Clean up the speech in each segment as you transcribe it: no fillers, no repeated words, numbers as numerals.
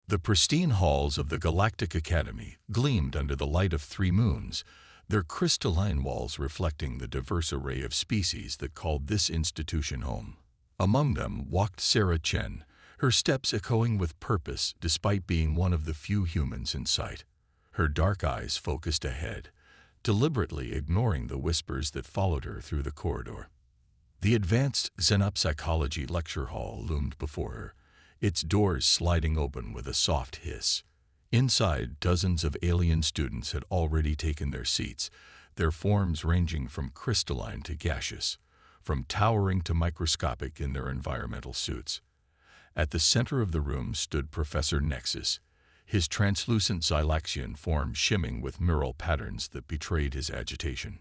The pristine halls of the Galactic Academy gleamed under the light of 3 moons, their crystalline walls reflecting the diverse array of species that called this institution home. Among them walked Sarah Chen, her steps echoing with purpose despite being one of the few humans in sight. Her dark eyes focused ahead, deliberately ignoring the whispers that followed her through the corridor. The advanced xenopsychology lecture hall loomed before her, its doors sliding open with a soft hiss. Inside, dozens of alien students had already taken their seats, their forms ranging from crystalline to gaseous, from towering to microscopic in their environmental suits. At the center of the room stood Professor Nexus, his translucent Zylaxian form shimming with mural patterns that betrayed his agitation.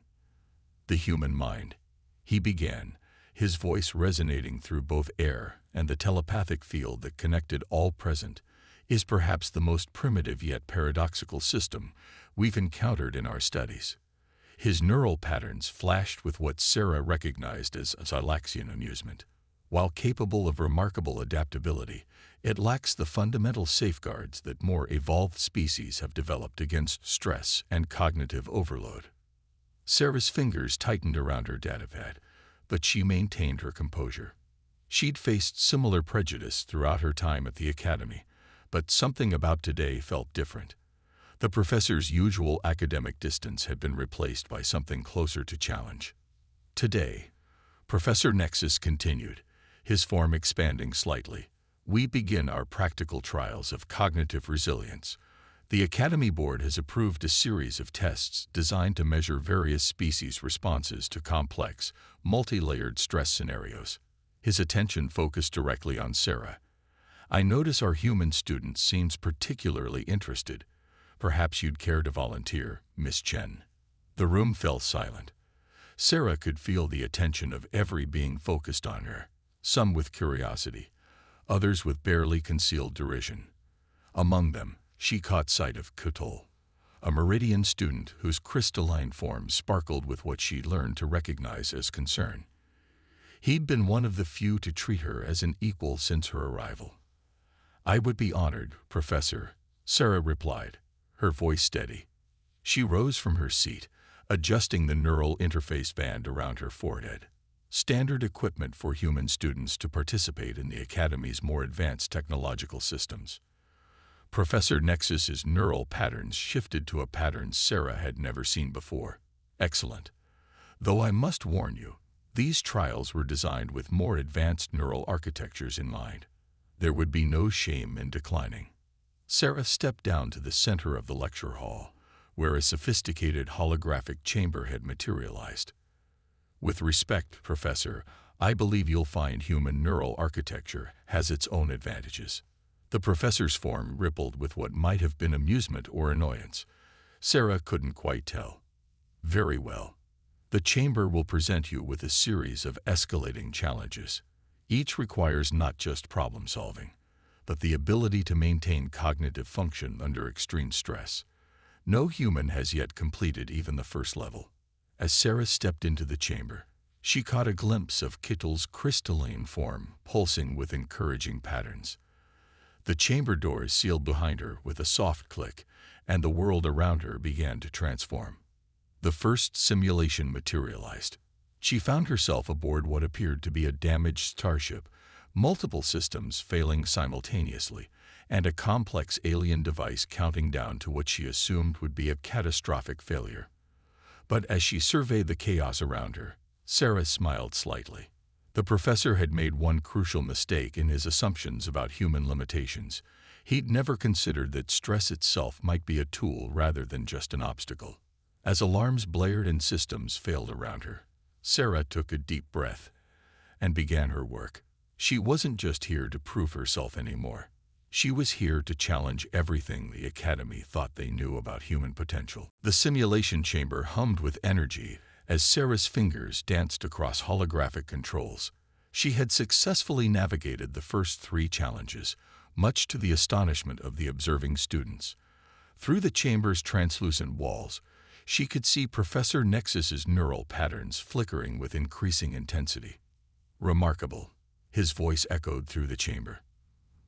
"The human mind," he began, his voice resonating through both air and the telepathic field that connected all present, "is perhaps the most primitive yet paradoxical system we've encountered in our studies." His neural patterns flashed with what Sarah recognized as Zylaxian amusement. While capable of remarkable adaptability, it lacks the fundamental safeguards that more evolved species have developed against stress and cognitive overload. Sarah's fingers tightened around her datapad, but she maintained her composure. She'd faced similar prejudice throughout her time at the academy, but something about today felt different. The professor's usual academic distance had been replaced by something closer to challenge. "Today," Professor Nexus continued, his form expanding slightly, "we begin our practical trials of cognitive resilience. The Academy Board has approved a series of tests designed to measure various species' responses to complex, multi-layered stress scenarios." His attention focused directly on Sarah. "I notice our human student seems particularly interested. Perhaps you'd care to volunteer, Miss Chen." The room fell silent. Sarah could feel the attention of every being focused on her, some with curiosity, others with barely concealed derision. Among them, she caught sight of Kutul, a Meridian student whose crystalline form sparkled with what she'd learned to recognize as concern. He'd been one of the few to treat her as an equal since her arrival. "I would be honored, Professor," Sarah replied, her voice steady. She rose from her seat, adjusting the neural interface band around her forehead. Standard equipment for human students to participate in the Academy's more advanced technological systems. Professor Nexus's neural patterns shifted to a pattern Sarah had never seen before. "Excellent. Though I must warn you, these trials were designed with more advanced neural architectures in mind. There would be no shame in declining." Sarah stepped down to the center of the lecture hall, where a sophisticated holographic chamber had materialized. "With respect, Professor, I believe you'll find human neural architecture has its own advantages." The professor's form rippled with what might have been amusement or annoyance. Sarah couldn't quite tell. "Very well. The chamber will present you with a series of escalating challenges. Each requires not just problem-solving, but the ability to maintain cognitive function under extreme stress. No human has yet completed even the first level." As Sarah stepped into the chamber, she caught a glimpse of Kittel's crystalline form pulsing with encouraging patterns. The chamber doors sealed behind her with a soft click, and the world around her began to transform. The first simulation materialized. She found herself aboard what appeared to be a damaged starship, multiple systems failing simultaneously, and a complex alien device counting down to what she assumed would be a catastrophic failure. But as she surveyed the chaos around her, Sarah smiled slightly. The professor had made one crucial mistake in his assumptions about human limitations. He'd never considered that stress itself might be a tool rather than just an obstacle. As alarms blared and systems failed around her, Sarah took a deep breath and began her work. She wasn't just here to prove herself anymore. She was here to challenge everything the Academy thought they knew about human potential. The simulation chamber hummed with energy as Sarah's fingers danced across holographic controls. She had successfully navigated the first 3 challenges, much to the astonishment of the observing students. Through the chamber's translucent walls, she could see Professor Nexus's neural patterns flickering with increasing intensity. "Remarkable," his voice echoed through the chamber.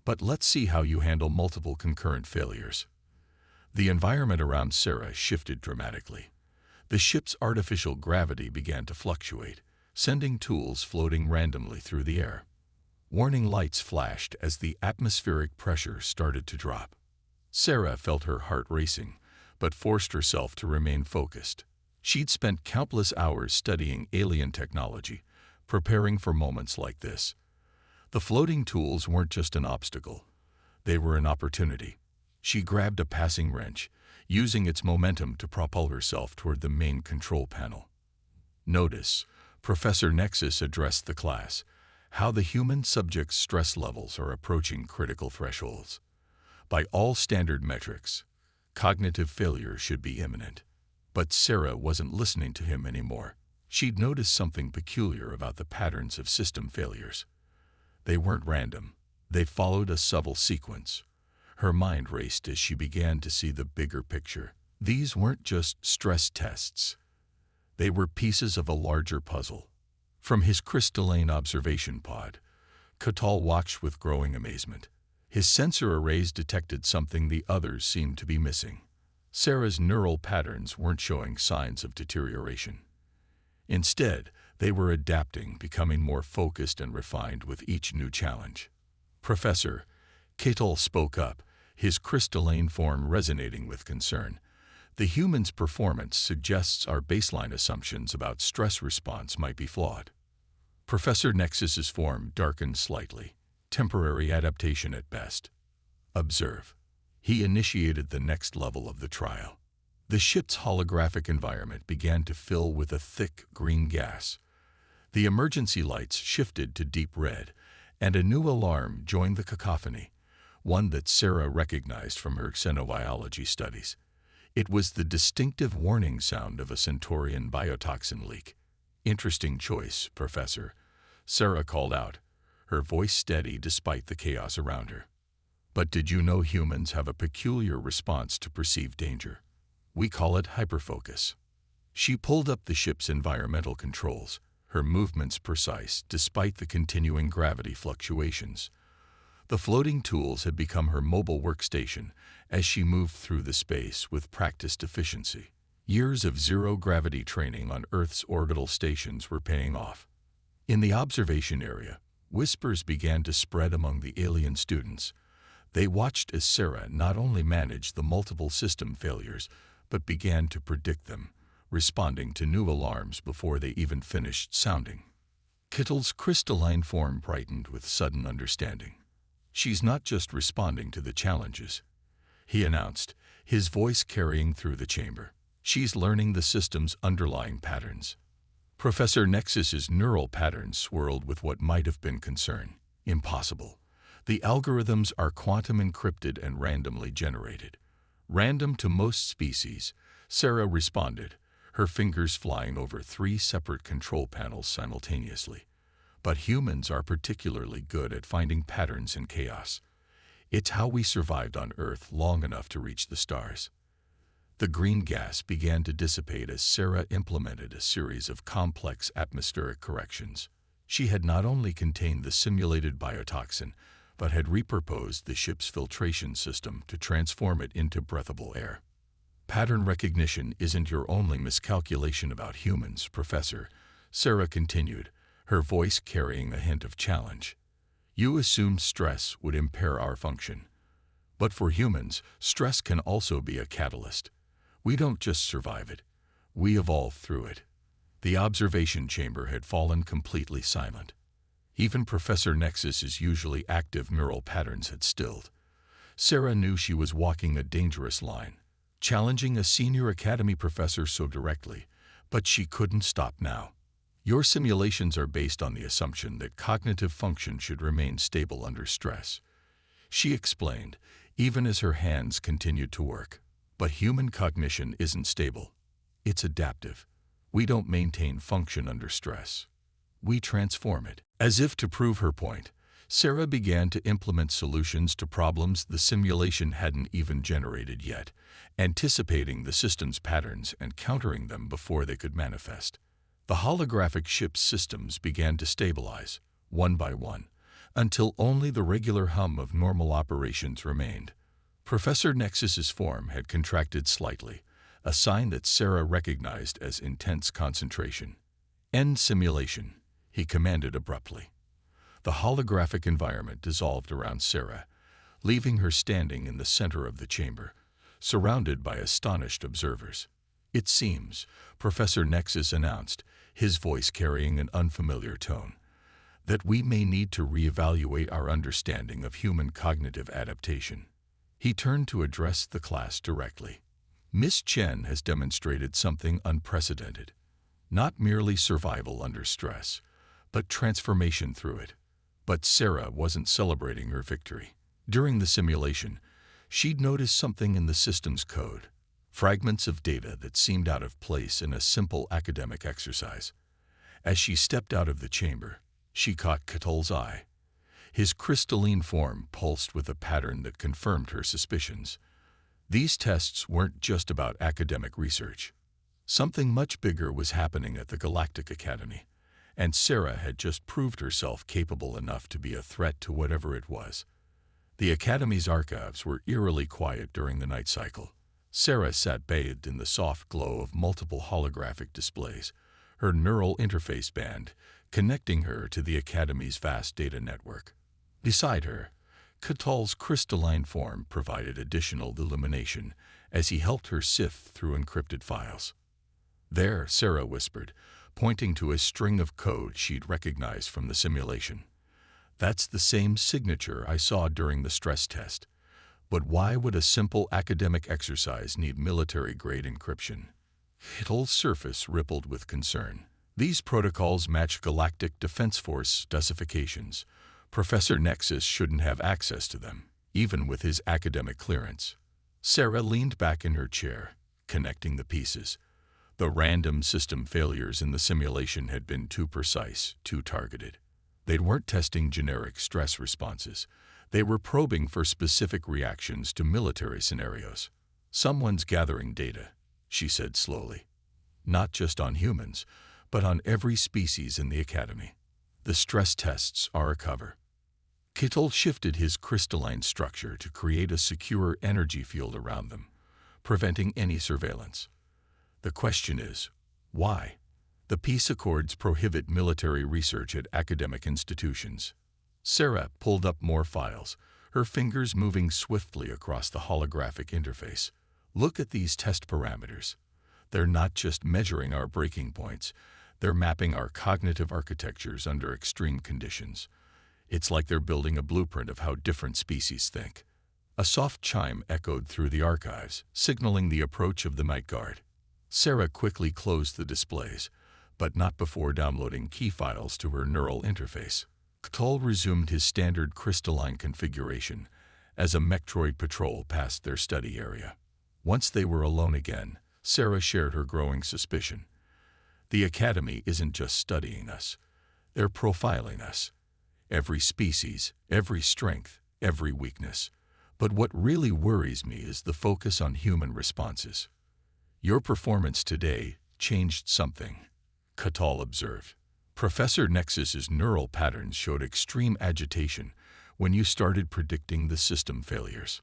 But let's see how you handle multiple concurrent failures. The environment around Sarah shifted dramatically. The ship's artificial gravity began to fluctuate, sending tools floating randomly through the air. Warning lights flashed as the atmospheric pressure started to drop. Sarah felt her heart racing, but forced herself to remain focused. She'd spent countless hours studying alien technology, preparing for moments like this. The floating tools weren't just an obstacle. They were an opportunity. She grabbed a passing wrench, using its momentum to propel herself toward the main control panel. Notice, Professor Nexus addressed the class, how the human subject's stress levels are approaching critical thresholds. By all standard metrics, cognitive failure should be imminent. But Sarah wasn't listening to him anymore. She'd noticed something peculiar about the patterns of system failures. They weren't random. They followed a subtle sequence. Her mind raced as she began to see the bigger picture. These weren't just stress tests. They were pieces of a larger puzzle. From his crystalline observation pod, Catal watched with growing amazement. His sensor arrays detected something the others seemed to be missing. Sarah's neural patterns weren't showing signs of deterioration. Instead, they were adapting, becoming more focused and refined with each new challenge. Professor Catal spoke up, his crystalline form resonating with concern. The human's performance suggests our baseline assumptions about stress response might be flawed. Professor Nexus's form darkened slightly, temporary adaptation at best. Observe. He initiated the next level of the trial. The ship's holographic environment began to fill with a thick green gas. The emergency lights shifted to deep red, and a new alarm joined the cacophony, one that Sarah recognized from her xenobiology studies. It was the distinctive warning sound of a Centaurian biotoxin leak. "Interesting choice, Professor," Sarah called out, her voice steady despite the chaos around her. "But did you know humans have a peculiar response to perceived danger? We call it hyperfocus." She pulled up the ship's environmental controls, her movements precise despite the continuing gravity fluctuations. The floating tools had become her mobile workstation as she moved through the space with practiced efficiency. Years of zero-gravity training on Earth's orbital stations were paying off. In the observation area, whispers began to spread among the alien students. They watched as Sarah not only managed the multiple system failures, but began to predict them, responding to new alarms before they even finished sounding. Kittel's crystalline form brightened with sudden understanding. "She's not just responding to the challenges," he announced, his voice carrying through the chamber. "She's learning the system's underlying patterns." Professor Nexus's neural patterns swirled with what might have been concern. "Impossible. The algorithms are quantum encrypted and randomly generated." "Random to most species," Sarah responded, her fingers flying over 3 separate control panels simultaneously. "But humans are particularly good at finding patterns in chaos. It's how we survived on Earth long enough to reach the stars." The green gas began to dissipate as Sarah implemented a series of complex atmospheric corrections. She had not only contained the simulated biotoxin, but had repurposed the ship's filtration system to transform it into breathable air. "Pattern recognition isn't your only miscalculation about humans, Professor," Sarah continued, her voice carrying a hint of challenge. "You assumed stress would impair our function. But for humans, stress can also be a catalyst. We don't just survive it, we evolve through it." The observation chamber had fallen completely silent. Even Professor Nexus's usually active neural patterns had stilled. Sarah knew she was walking a dangerous line, challenging a senior academy professor so directly, but she couldn't stop now. "Your simulations are based on the assumption that cognitive function should remain stable under stress," she explained, even as her hands continued to work. "But human cognition isn't stable. It's adaptive. We don't maintain function under stress. We transform it." As if to prove her point, Sarah began to implement solutions to problems the simulation hadn't even generated yet, anticipating the system's patterns and countering them before they could manifest. The holographic ship's systems began to stabilize, one by one, until only the regular hum of normal operations remained. Professor Nexus's form had contracted slightly, a sign that Sarah recognized as intense concentration. "End simulation," he commanded abruptly. The holographic environment dissolved around Sarah, leaving her standing in the center of the chamber, surrounded by astonished observers. "It seems," Professor Nexus announced, his voice carrying an unfamiliar tone, "that we may need to reevaluate our understanding of human cognitive adaptation." He turned to address the class directly. "Miss Chen has demonstrated something unprecedented. Not merely survival under stress, but transformation through it." But Sarah wasn't celebrating her victory. During the simulation, she'd noticed something in the system's code, fragments of data that seemed out of place in a simple academic exercise. As she stepped out of the chamber, she caught Catal's eye. His crystalline form pulsed with a pattern that confirmed her suspicions. These tests weren't just about academic research. Something much bigger was happening at the Galactic Academy, and Sarah had just proved herself capable enough to be a threat to whatever it was. The Academy's archives were eerily quiet during the night cycle. Sarah sat bathed in the soft glow of multiple holographic displays, her neural interface band connecting her to the Academy's vast data network. Beside her, Catal's crystalline form provided additional illumination as he helped her sift through encrypted files. "There," Sarah whispered, pointing to a string of code she'd recognized from the simulation. "That's the same signature I saw during the stress test. But why would a simple academic exercise need military-grade encryption?" Catal's surface rippled with concern. "These protocols match Galactic Defense Force specifications. Professor Nexus shouldn't have access to them, even with his academic clearance." Sarah leaned back in her chair, connecting the pieces. The random system failures in the simulation had been too precise, too targeted. They weren't testing generic stress responses. They were probing for specific reactions to military scenarios. "Someone's gathering data," she said slowly. "Not just on humans, but on every species in the Academy. The stress tests are a cover." Catal shifted his crystalline structure to create a secure energy field around them, preventing any surveillance. "The question is, why?" "The peace accords prohibit military research at academic institutions." Sarah pulled up more files, her fingers moving swiftly across the holographic interface. "Look at these test parameters. They're not just measuring our breaking points, they're mapping our cognitive architectures under extreme conditions. It's like they're building a blueprint of how different species think." A soft chime echoed through the archives, signaling the approach of the night guard. Sarah quickly closed the displays, but not before downloading key files to her neural interface. Catal resumed his standard crystalline configuration as a Mectroid patrol passed their study area. Once they were alone again, Sarah shared her growing suspicion. "The Academy isn't just studying us. They're profiling us. Every species, every strength, every weakness. But what really worries me is the focus on human responses." "Your performance today changed something," Catal observed. "Professor Nexus's neural patterns showed extreme agitation when you started predicting the system failures."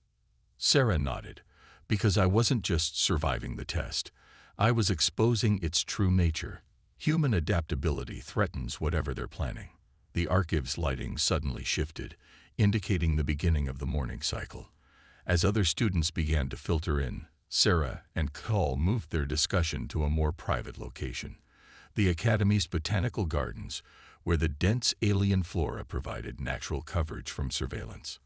Sarah nodded. "Because I wasn't just surviving the test. I was exposing its true nature. Human adaptability threatens whatever they're planning." The archive's lighting suddenly shifted, indicating the beginning of the morning cycle. As other students began to filter in, Sarah and Catal moved their discussion to a more private location, the Academy's botanical gardens, where the dense alien flora provided natural coverage from surveillance.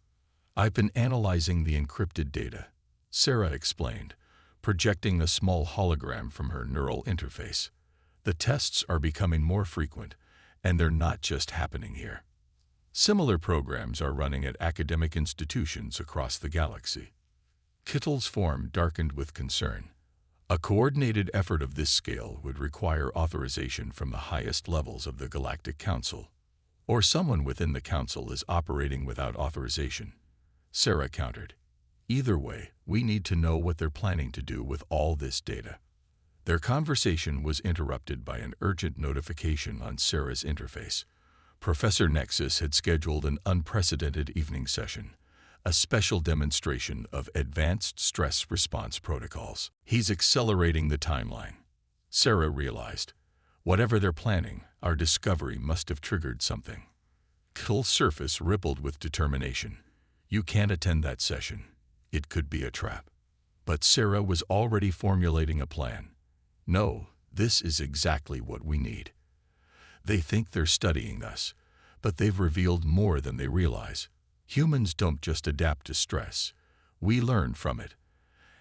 "I've been analyzing the encrypted data," Sarah explained, projecting a small hologram from her neural interface. "The tests are becoming more frequent, and they're not just happening here. Similar programs are running at academic institutions across the galaxy." Catal's form darkened with concern. A coordinated effort of this scale would require authorization from the highest levels of the Galactic Council. "Or someone within the Council is operating without authorization," Sarah countered. "Either way, we need to know what they're planning to do with all this data." Their conversation was interrupted by an urgent notification on Sarah's interface. Professor Nexus had scheduled an unprecedented evening session, a special demonstration of advanced stress response protocols. He's accelerating the timeline. Sarah realized, whatever they're planning, our discovery must have triggered something. Kittle's surface rippled with determination. You can't attend that session. It could be a trap. But Sarah was already formulating a plan. No, this is exactly what we need. They think they're studying us, but they've revealed more than they realize. Humans don't just adapt to stress. We learn from it.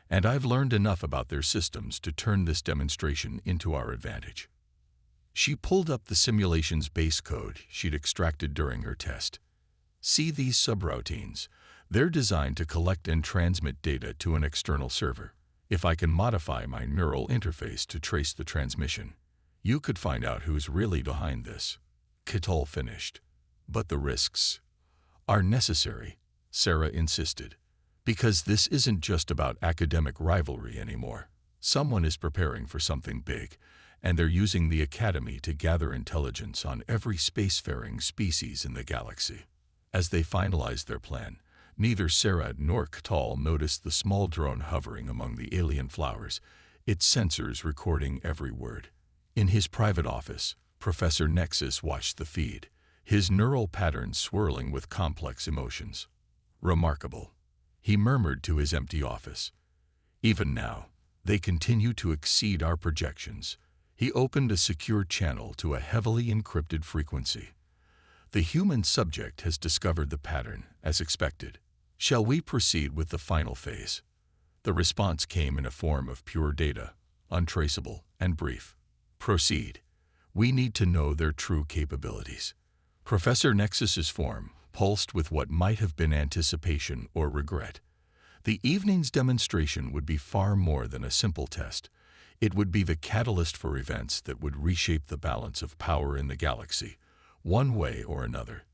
And I've learned enough about their systems to turn this demonstration into our advantage. She pulled up the simulation's base code she'd extracted during her test. See these subroutines. They're designed to collect and transmit data to an external server. If I can modify my neural interface to trace the transmission, you could find out who's really behind this. Kittle finished. But the risks are necessary, Sarah insisted. Because this isn't just about academic rivalry anymore. Someone is preparing for something big, and they're using the Academy to gather intelligence on every spacefaring species in the galaxy. As they finalized their plan, neither Sarah nor Kittle noticed the small drone hovering among the alien flowers, its sensors recording every word. In his private office, Professor Nexus watched the feed, his neural patterns swirling with complex emotions. Remarkable, he murmured to his empty office. Even now, they continue to exceed our projections. He opened a secure channel to a heavily encrypted frequency. The human subject has discovered the pattern, as expected. Shall we proceed with the final phase? The response came in a form of pure data, untraceable and brief. Proceed. We need to know their true capabilities. Professor Nexus's form pulsed with what might have been anticipation or regret. The evening's demonstration would be far more than a simple test. It would be the catalyst for events that would reshape the balance of power in the galaxy, one way or another.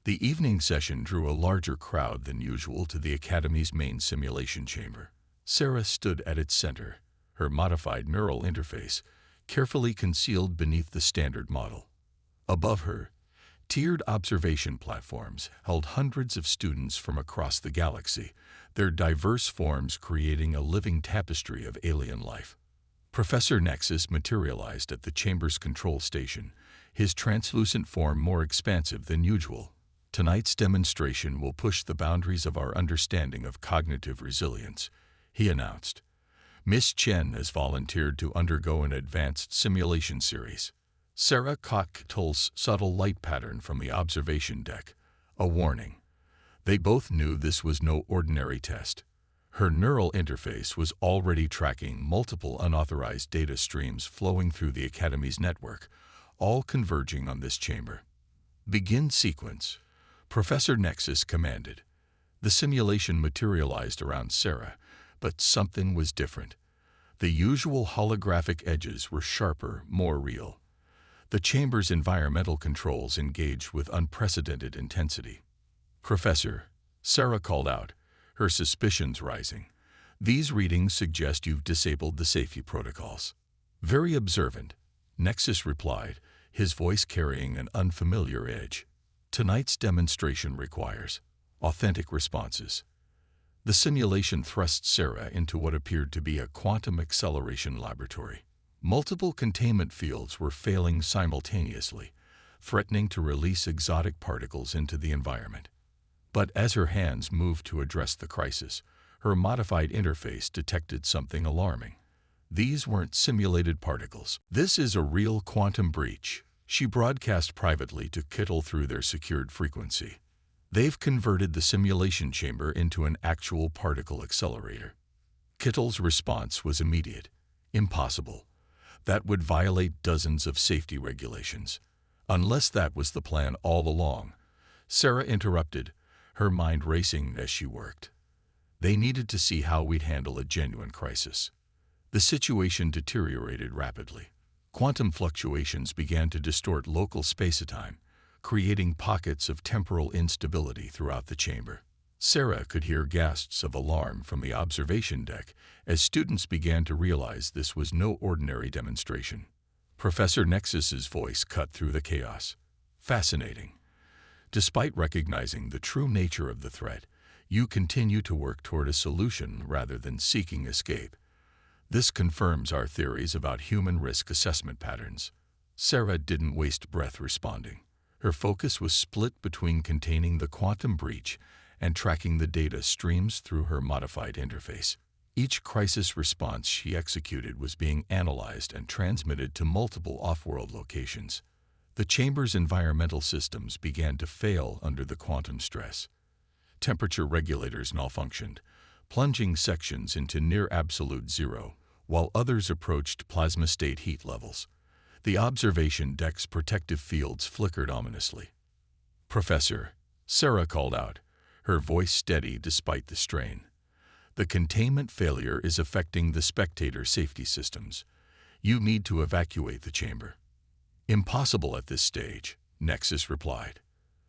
The evening session drew a larger crowd than usual to the Academy's main simulation chamber. Sarah stood at its center, her modified neural interface carefully concealed beneath the standard model. Above her, tiered observation platforms held hundreds of students from across the galaxy, their diverse forms creating a living tapestry of alien life. Professor Nexus materialized at the chamber's control station, his translucent form more expansive than usual. Tonight's demonstration will push the boundaries of our understanding of cognitive resilience, he announced. Miss Chen has volunteered to undergo an advanced simulation series. Sarah caught Kittle's subtle light pattern from the observation deck, a warning. They both knew this was no ordinary test. Her neural interface was already tracking multiple unauthorized data streams flowing through the Academy's network, all converging on this chamber. Begin sequence, Professor Nexus commanded. The simulation materialized around Sarah, but something was different. The usual holographic edges were sharper, more real. The chamber's environmental controls engaged with unprecedented intensity. Professor, Sarah called out, her suspicions rising. These readings suggest you've disabled the safety protocols. Very observant, Nexus replied, his voice carrying an unfamiliar edge. Tonight's demonstration requires authentic responses. The simulation thrust Sarah into what appeared to be a quantum acceleration laboratory. Multiple containment fields were failing simultaneously, threatening to release exotic particles into the environment. But as her hands moved to address the crisis, her modified interface detected something alarming. These weren't simulated particles. This is a real quantum breach, she broadcast privately to Kittle through their secured frequency. They've converted the simulation chamber into an actual particle accelerator. Kittle's response was immediate. Impossible. That would violate dozens of safety regulations. Unless that was the plan all along. Sarah interrupted, her mind racing as she worked. They needed to see how we'd handle a genuine crisis. The situation deteriorated rapidly. Quantum fluctuations began to distort local space-time, creating pockets of temporal instability throughout the chamber. Sarah could hear gasps of alarm from the observation deck as students began to realize this was no ordinary demonstration. Professor Nexus's voice cut through the chaos. Fascinating. Despite recognizing the true nature of the threat, you continue to work toward a solution rather than seeking escape. This confirms our theories about human risk assessment patterns. Sarah didn't waste breath responding. Her focus was split between containing the quantum breach and tracking the data streams through her modified interface. Each crisis response she executed was being analyzed and transmitted to multiple off-world locations. The chamber's environmental systems began to fail under the quantum stress. Temperature regulators malfunctioned, plunging sections into near absolute zero, while others approached plasma state heat levels. The observation deck's protective fields flickered ominously. "Professor," Sarah called out, her voice steady despite the strain. "The containment failure is affecting the spectator safety systems. You need to evacuate the chamber." "Impossible at this stage," Nexus replied.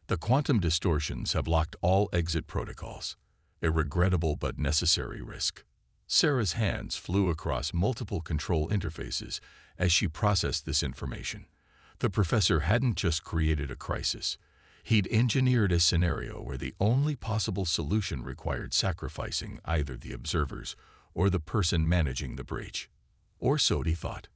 "The quantum distortions have locked all exit protocols. A regrettable but necessary risk." Sarah's hands flew across multiple control interfaces as she processed this information. The professor hadn't just created a crisis. He'd engineered a scenario where the only possible solution required sacrificing either the observers or the person managing the breach. Or so he thought.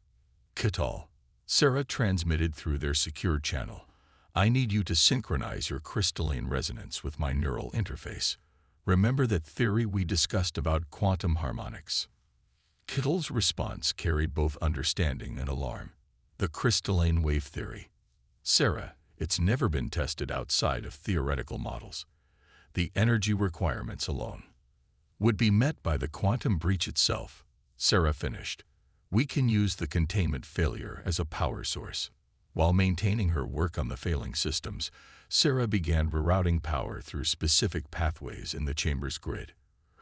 "Catal," Sarah transmitted through their secure channel, "I need you to synchronize your crystalline resonance with my neural interface. Remember that theory we discussed about quantum harmonics?" Catal's response carried both understanding and alarm. "The crystalline wave theory. Sarah, it's never been tested outside of theoretical models. The energy requirements alone would be met by the quantum breach itself," Sarah finished. "We can use the containment failure as a power source." While maintaining her work on the failing systems, Sarah began rerouting power through specific pathways in the chamber's grid.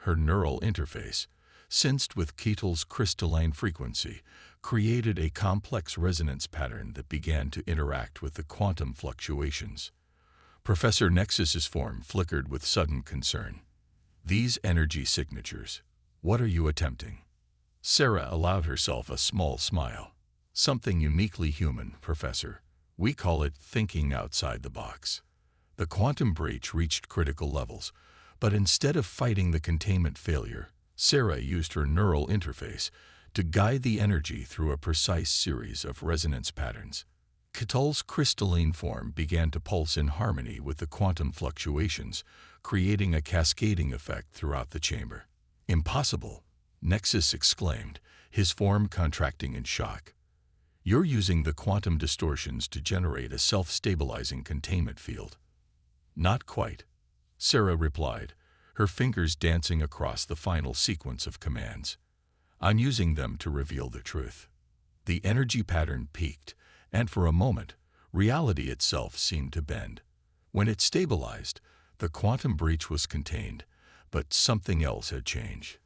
Her neural interface, sensed with Catal's crystalline frequency, created a complex resonance pattern that began to interact with the quantum fluctuations. Professor Nexus's form flickered with sudden concern. "These energy signatures, what are you attempting?" Sarah allowed herself a small smile. "Something uniquely human, Professor. We call it thinking outside the box." The quantum breach reached critical levels, but instead of fighting the containment failure, Sarah used her neural interface to guide the energy through a precise series of resonance patterns. Catal's crystalline form began to pulse in harmony with the quantum fluctuations, creating a cascading effect throughout the chamber. "Impossible," Nexus exclaimed, his form contracting in shock. "You're using the quantum distortions to generate a self-stabilizing containment field." "Not quite," Sarah replied, her fingers dancing across the final sequence of commands. "I'm using them to reveal the truth." The energy pattern peaked, and for a moment, reality itself seemed to bend. When it stabilized, the quantum breach was contained, but something else had changed.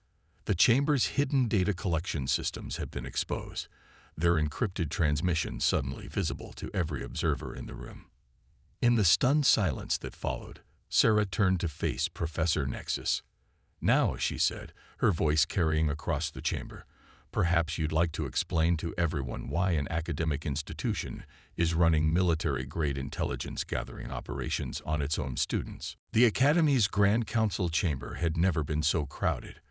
The chamber's hidden data collection systems had been exposed, their encrypted transmissions suddenly visible to every observer in the room. In the stunned silence that followed, Sarah turned to face Professor Nexus. "Now," she said, her voice carrying across the chamber, "perhaps you'd like to explain to everyone why an academic institution is running military-grade intelligence-gathering operations on its own students." The Academy's Grand Council chamber had never been so crowded.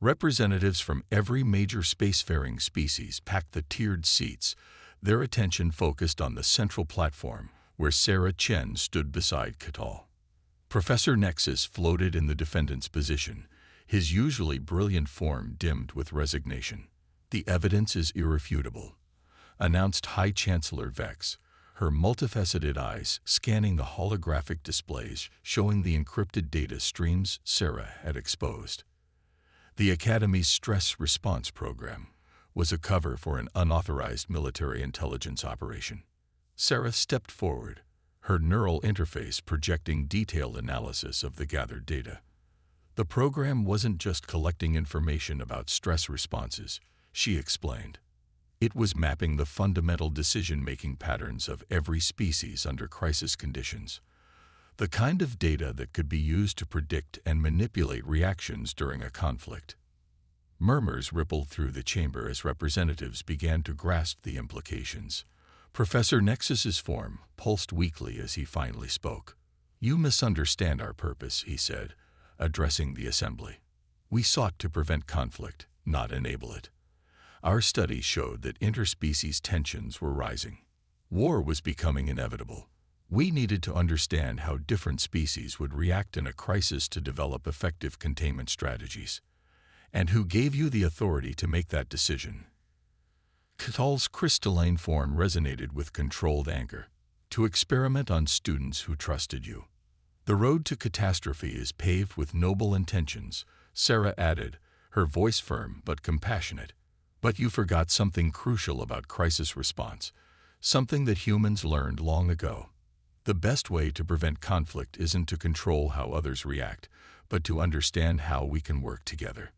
Representatives from every major spacefaring species packed the tiered seats, their attention focused on the central platform where Sarah Chen stood beside Catal. Professor Nexus floated in the defendant's position, his usually brilliant form dimmed with resignation. "The evidence is irrefutable," announced High Chancellor Vex, her multifaceted eyes scanning the holographic displays showing the encrypted data streams Sarah had exposed. The Academy's stress response program was a cover for an unauthorized military intelligence operation. Sarah stepped forward, her neural interface projecting detailed analysis of the gathered data. The program wasn't just collecting information about stress responses, she explained. It was mapping the fundamental decision-making patterns of every species under crisis conditions, the kind of data that could be used to predict and manipulate reactions during a conflict. Murmurs rippled through the chamber as representatives began to grasp the implications. Professor Nexus's form pulsed weakly as he finally spoke. "You misunderstand our purpose," he said, addressing the assembly. "We sought to prevent conflict, not enable it. Our studies showed that interspecies tensions were rising. War was becoming inevitable. We needed to understand how different species would react in a crisis to develop effective containment strategies. And who gave you the authority to make that decision?" Catal's crystalline form resonated with controlled anger. "To experiment on students who trusted you. The road to catastrophe is paved with noble intentions," Sarah added, her voice firm but compassionate. "But you forgot something crucial about crisis response, something that humans learned long ago. The best way to prevent conflict isn't to control how others react, but to understand how we can work together."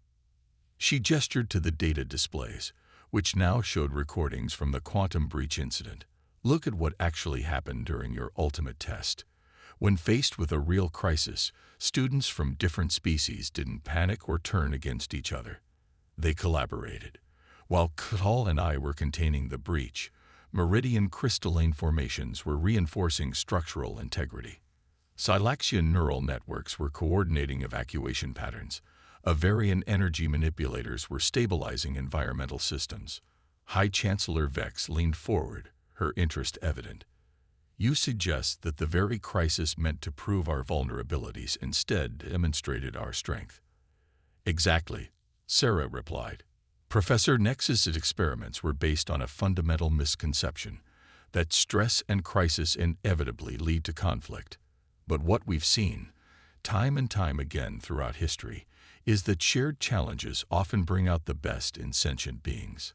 She gestured to the data displays, which now showed recordings from the quantum breach incident. "Look at what actually happened during your ultimate test. When faced with a real crisis, students from different species didn't panic or turn against each other. They collaborated. While Catal and I were containing the breach, meridian crystalline formations were reinforcing structural integrity. Silaxian neural networks were coordinating evacuation patterns. Avarian energy manipulators were stabilizing environmental systems." High Chancellor Vex leaned forward, her interest evident. "You suggest that the very crisis meant to prove our vulnerabilities instead demonstrated our strength." "Exactly," Sarah replied. "Professor Nexus's experiments were based on a fundamental misconception, that stress and crisis inevitably lead to conflict. But what we've seen, time and time again throughout history, is that shared challenges often bring out the best in sentient beings."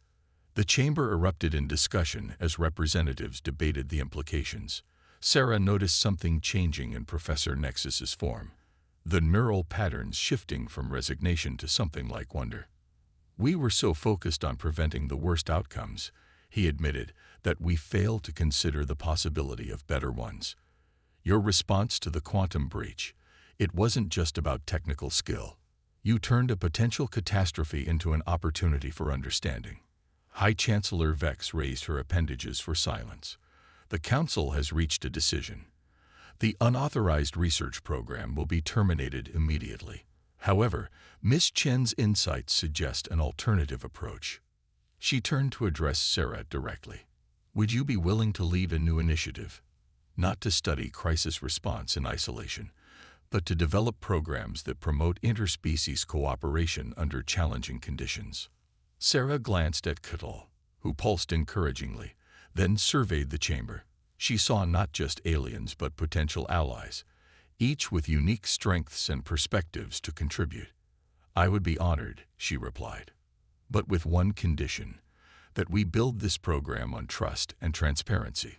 The chamber erupted in discussion as representatives debated the implications. Sarah noticed something changing in Professor Nexus's form, the neural patterns shifting from resignation to something like wonder. "We were so focused on preventing the worst outcomes," he admitted, "that we failed to consider the possibility of better ones. Your response to the quantum breach, it wasn't just about technical skill. You turned a potential catastrophe into an opportunity for understanding." High Chancellor Vex raised her appendages for silence. "The Council has reached a decision. The unauthorized research program will be terminated immediately. However, Miss Chen's insights suggest an alternative approach." She turned to address Sarah directly. "Would you be willing to lead a new initiative? Not to study crisis response in isolation, but to develop programs that promote interspecies cooperation under challenging conditions." Sarah glanced at Catal, who pulsed encouragingly, then surveyed the chamber. She saw not just aliens but potential allies, each with unique strengths and perspectives to contribute. "I would be honored," she replied, "but with one condition, that we build this program on trust and transparency.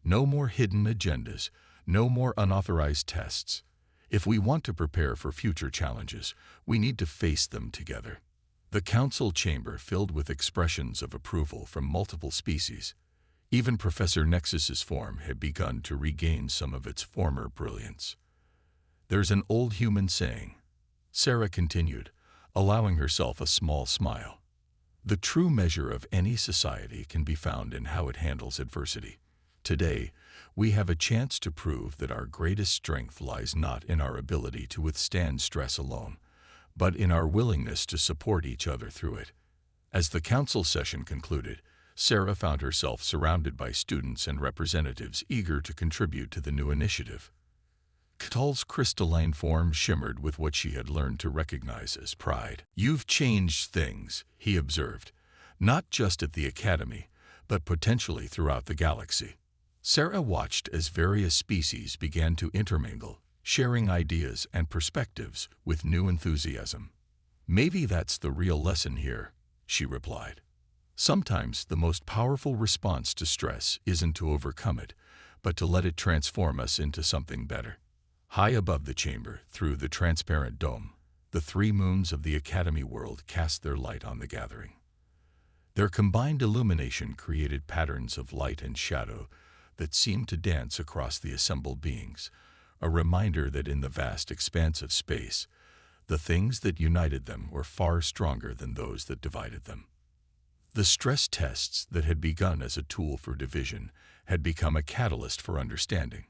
No more hidden agendas, no more unauthorized tests. If we want to prepare for future challenges, we need to face them together." The council chamber filled with expressions of approval from multiple species. Even Professor Nexus's form had begun to regain some of its former brilliance. "There's an old human saying," Sarah continued, allowing herself a small smile. "The true measure of any society can be found in how it handles adversity. Today, we have a chance to prove that our greatest strength lies not in our ability to withstand stress alone, but in our willingness to support each other through it." As the council session concluded, Sarah found herself surrounded by students and representatives eager to contribute to the new initiative. Catal's crystalline form shimmered with what she had learned to recognize as pride. "You've changed things," he observed, "not just at the academy, but potentially throughout the galaxy." Sarah watched as various species began to intermingle, sharing ideas and perspectives with new enthusiasm. "Maybe that's the real lesson here," she replied. "Sometimes the most powerful response to stress isn't to overcome it, but to let it transform us into something better." High above the chamber, through the transparent dome, the three moons of the Academy world cast their light on the gathering. Their combined illumination created patterns of light and shadow that seemed to dance across the assembled beings, a reminder that in the vast expanse of space, the things that united them were far stronger than those that divided them. The stress tests that had begun as a tool for division had become a catalyst for understanding.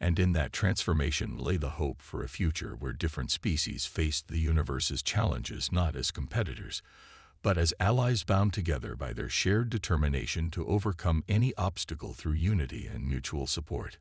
And in that transformation lay the hope for a future where different species faced the universe's challenges not as competitors, but as allies bound together by their shared determination to overcome any obstacle through unity and mutual support.